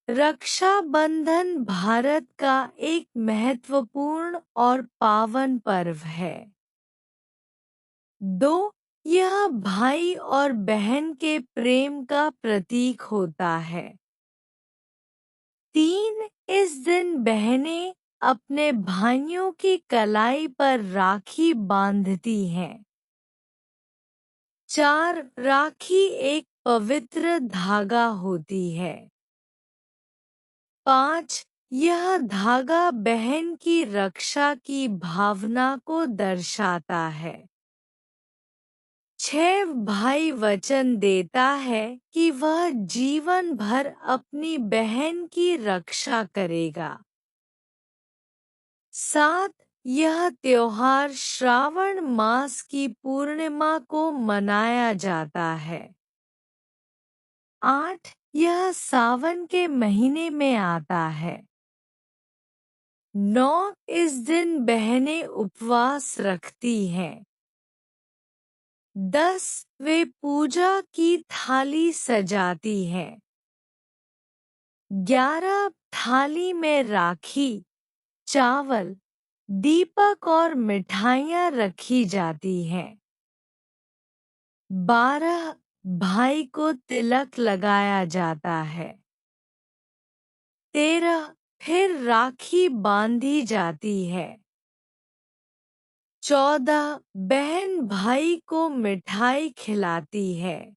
रक्षाबंधन भारत का एक महत्वपूर्ण और पावन पर्व है। यह भाई और बहन के प्रेम का प्रतीक होता है। इस दिन बहनें अपने भाइयों की कलाई पर राखी बांधती हैं। राखी एक पवित्र धागा होती है। 5 यह धागा बहन की रक्षा की भावना को दर्शाता है। 6 भाई वचन देता है कि वह जीवन भर अपनी बहन की रक्षा करेगा। 7 यह त्योहार श्रावण मास की पूर्णिमा को मनाया जाता है। 8 यह सावन के महीने में आता है। 9 इस दिन बहनें उपवास रखती हैं। 10 वे पूजा की थाली सजाती हैं। 11 थाली में राखी, चावल, दीपक और मिठाइयाँ रखी जाती हैं। 12 भाई को तिलक लगाया जाता है। 13 फिर राखी बांधी जाती है। 14 बहन भाई को मिठाई खिलाती है।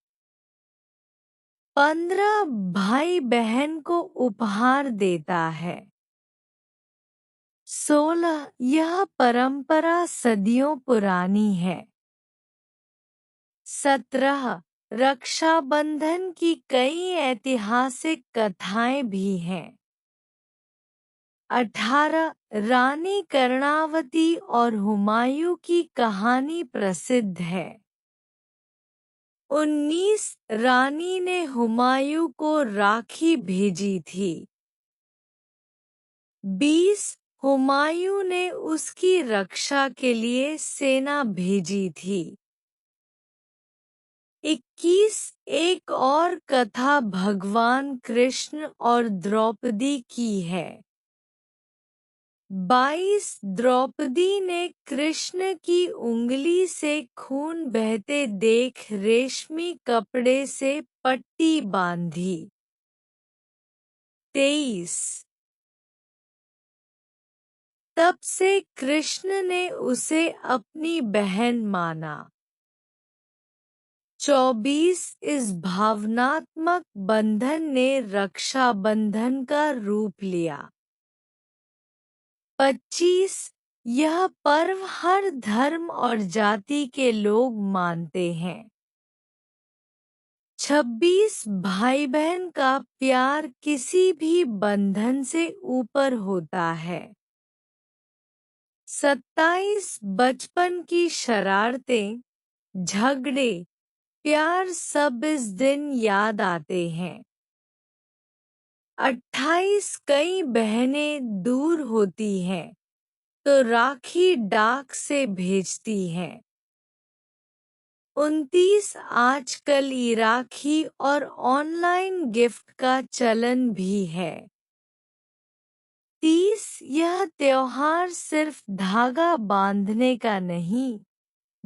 15 भाई बहन को उपहार देता है। 16 यह परंपरा सदियों पुरानी है। 17 रक्षाबंधन की कई ऐतिहासिक कथाएं भी हैं। 18 रानी कर्णावती और हुमायूं की कहानी प्रसिद्ध है। 19 रानी ने हुमायूं को राखी भेजी थी। 20 हुमायूं ने उसकी रक्षा के लिए सेना भेजी थी। 21 एक और कथा भगवान कृष्ण और द्रौपदी की है। 22 द्रौपदी ने कृष्ण की उंगली से खून बहते देख रेशमी कपड़े से पट्टी बांधी। 23 तब से कृष्ण ने उसे अपनी बहन माना। 24 इस भावनात्मक बंधन ने रक्षाबंधन का रूप लिया। 25 यह पर्व हर धर्म और जाति के लोग मानते हैं। 26 भाई बहन का प्यार किसी भी बंधन से ऊपर होता है। 27 बचपन की शरारतें, झगड़े, प्यार सब इस दिन याद आते हैं। 28 कई बहनें दूर होती हैं तो राखी डाक से भेजती हैं। 29 आजकल ई-राखी और ऑनलाइन गिफ्ट का चलन भी है। 30 यह त्योहार सिर्फ धागा बांधने का नहीं,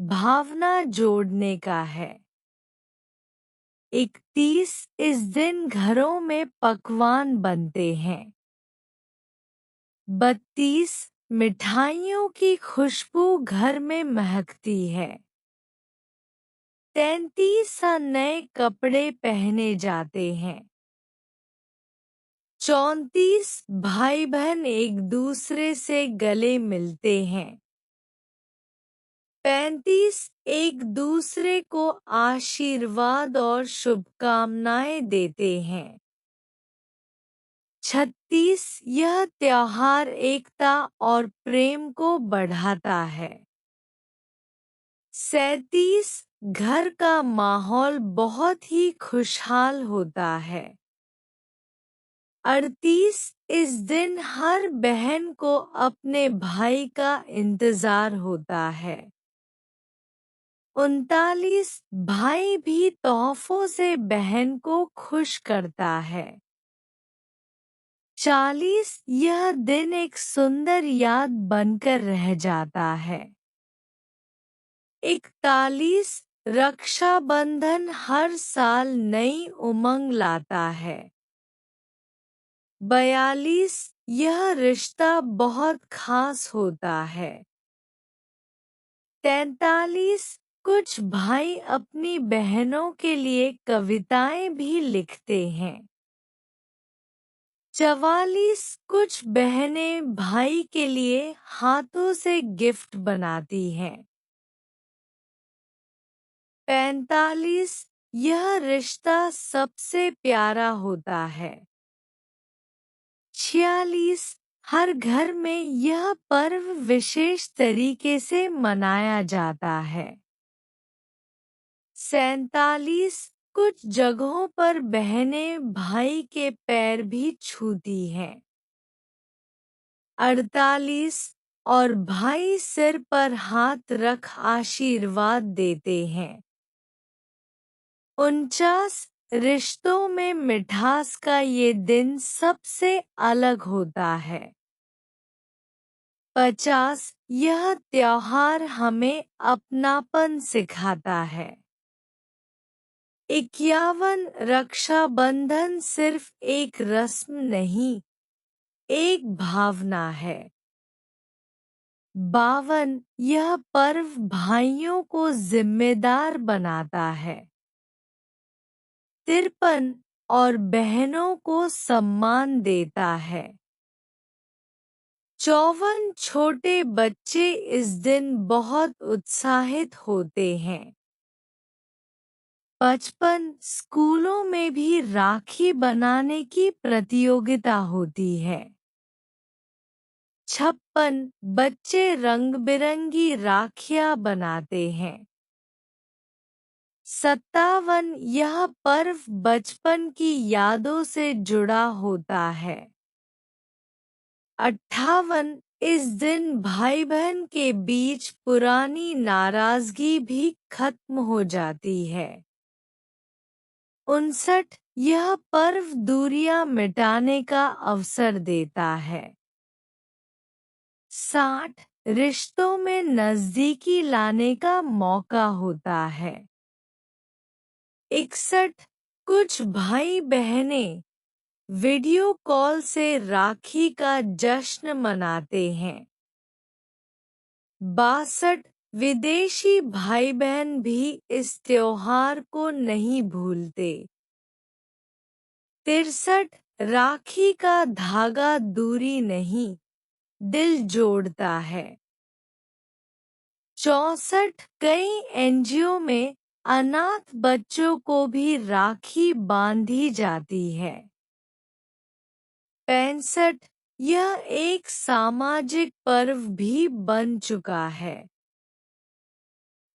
भावना जोड़ने का है। 31 इस दिन घरों में पकवान बनते हैं। 32 मिठाइयों की खुशबू घर में महकती है। 33 नए कपड़े पहने जाते हैं। 34 भाई बहन एक दूसरे से गले मिलते हैं। 35 एक दूसरे को आशीर्वाद और शुभकामनाएं देते हैं। 36 यह त्योहार एकता और प्रेम को बढ़ाता है। 37 घर का माहौल बहुत ही खुशहाल होता है। 38 इस दिन हर बहन को अपने भाई का इंतजार होता है। 39 भाई भी तोहफों से बहन को खुश करता है। 40 यह दिन एक सुंदर याद बनकर रह जाता है। 41 रक्षाबंधन हर साल नई उमंग लाता है। 42 यह रिश्ता बहुत खास होता है। 43 कुछ भाई अपनी बहनों के लिए कविताएं भी लिखते हैं। 44 कुछ बहनें भाई के लिए हाथों से गिफ्ट बनाती हैं। 45 यह रिश्ता सबसे प्यारा होता है। 46 हर घर में यह पर्व विशेष तरीके से मनाया जाता है। 47 कुछ जगहों पर बहनें भाई के पैर भी छूती हैं। 48 और भाई सिर पर हाथ रख आशीर्वाद देते हैं। 49 रिश्तों में मिठास का ये दिन सबसे अलग होता है। 50 यह त्योहार हमें अपनापन सिखाता है। 51 रक्षाबंधन सिर्फ एक रस्म नहीं, एक भावना है। 52 यह पर्व भाइयों को जिम्मेदार बनाता है। 53 और बहनों को सम्मान देता है। 54 छोटे बच्चे इस दिन बहुत उत्साहित होते हैं। 55 स्कूलों में भी राखी बनाने की प्रतियोगिता होती है। 56 बच्चे रंग बिरंगी राखियां बनाते हैं। 57 यह पर्व बचपन की यादों से जुड़ा होता है। 58 इस दिन भाई बहन के बीच पुरानी नाराजगी भी खत्म हो जाती है। 59 यह पर्व दूरियां मिटाने का अवसर देता है। 60 रिश्तों में नजदीकी लाने का मौका होता है। 61 कुछ भाई बहनें वीडियो कॉल से राखी का जश्न मनाते हैं। 62 विदेशी भाई बहन भी इस त्योहार को नहीं भूलते। 63 राखी का धागा दूरी नहीं, दिल जोड़ता है। 64 कई एनजीओ में अनाथ बच्चों को भी राखी बांधी जाती है। 65 यह एक सामाजिक पर्व भी बन चुका है।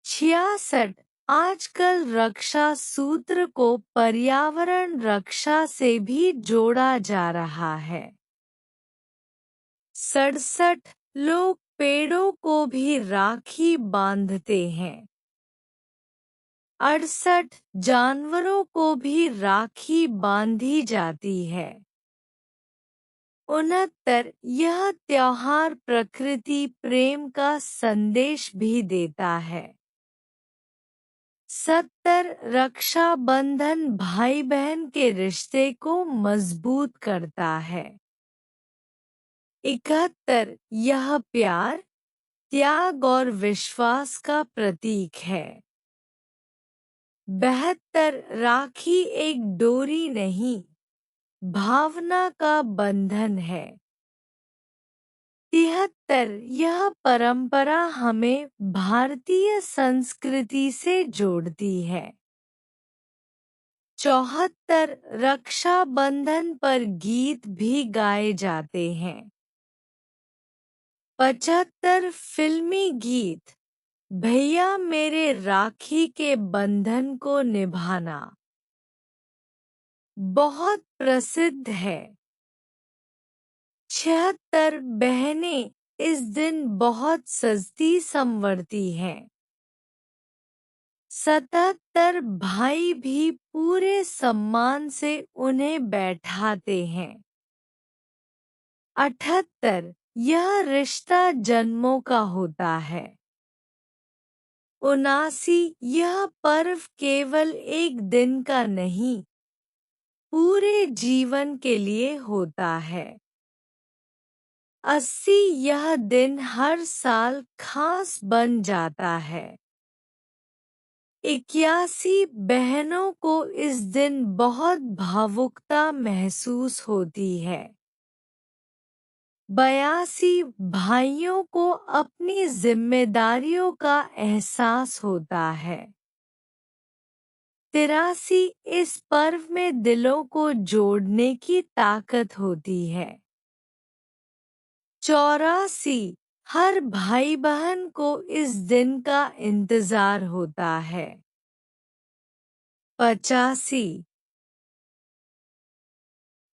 66 आजकल रक्षा सूत्र को पर्यावरण रक्षा से भी जोड़ा जा रहा है। 67 लोग पेड़ों को भी राखी बांधते हैं। 68 जानवरों को भी राखी बांधी जाती है। 69 यह त्योहार प्रकृति प्रेम का संदेश भी देता है। 70 रक्षाबंधन भाई बहन के रिश्ते को मजबूत करता है। 71 यह प्यार, त्याग और विश्वास का प्रतीक है। 72 राखी एक डोरी नहीं, भावना का बंधन है। 73 यह परंपरा हमें भारतीय संस्कृति से जोड़ती है। 74 रक्षाबंधन पर गीत भी गाए जाते हैं। 75 फिल्मी गीत भैया मेरे राखी के बंधन को निभाना बहुत प्रसिद्ध है। 76 बहनें इस दिन बहुत सजती संवरती हैं। 77 भाई भी पूरे सम्मान से उन्हें बैठाते हैं। 78 यह रिश्ता जन्मों का होता है। 79 यह पर्व केवल एक दिन का नहीं, पूरे जीवन के लिए होता है। 80 यह दिन हर साल खास बन जाता है। 81 बहनों को इस दिन बहुत भावुकता महसूस होती है। 82 भाइयों को अपनी जिम्मेदारियों का एहसास होता है। 83 इस पर्व में दिलों को जोड़ने की ताकत होती है। 84 हर भाई बहन को इस दिन का इंतजार होता है। 85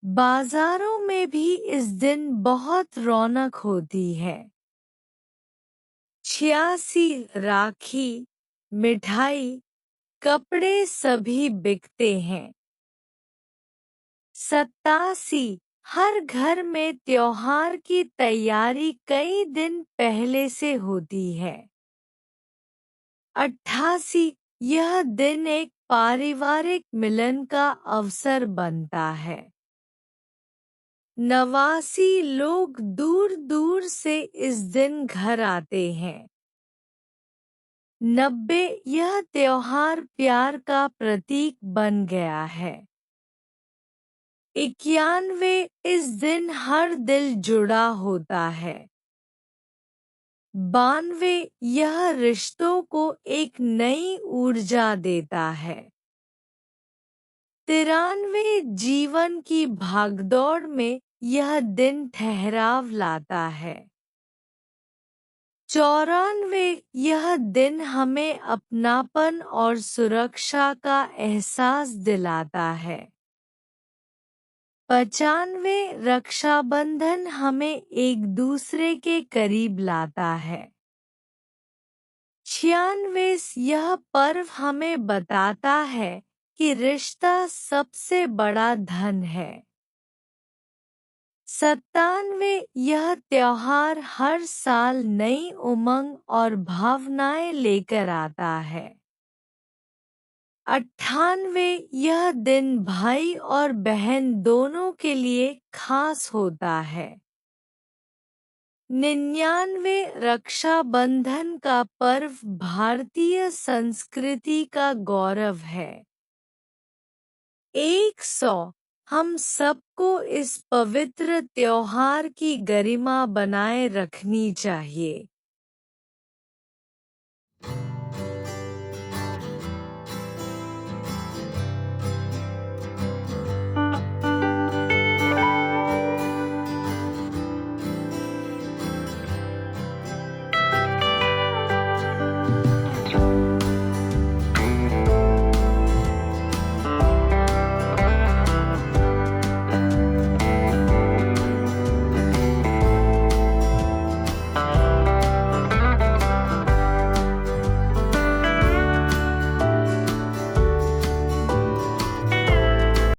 बाजारों में भी इस दिन बहुत रौनक होती है। 86 राखी, मिठाई, कपड़े सभी बिकते हैं। 87 हर घर में त्योहार की तैयारी कई दिन पहले से होती है। 88 यह दिन एक पारिवारिक मिलन का अवसर बनता है। 89 लोग दूर दूर से इस दिन घर आते हैं। 90 यह त्योहार प्यार का प्रतीक बन गया है। 91 इस दिन हर दिल जुड़ा होता है। 92 यह रिश्तों को एक नई ऊर्जा देता है। 93 जीवन की भागदौड़ में यह दिन ठहराव लाता है। 94 यह दिन हमें अपनापन और सुरक्षा का एहसास दिलाता है। 95 रक्षाबंधन हमें एक दूसरे के करीब लाता है। 96 यह पर्व हमें बताता है कि रिश्ता सबसे बड़ा धन है। 97 यह त्योहार हर साल नई उमंग और भावनाएं लेकर आता है। 98 यह दिन भाई और बहन दोनों के लिए खास होता है। 99 रक्षाबंधन का पर्व भारतीय संस्कृति का गौरव है। 100 हम सबको इस पवित्र त्योहार की गरिमा बनाए रखनी चाहिए।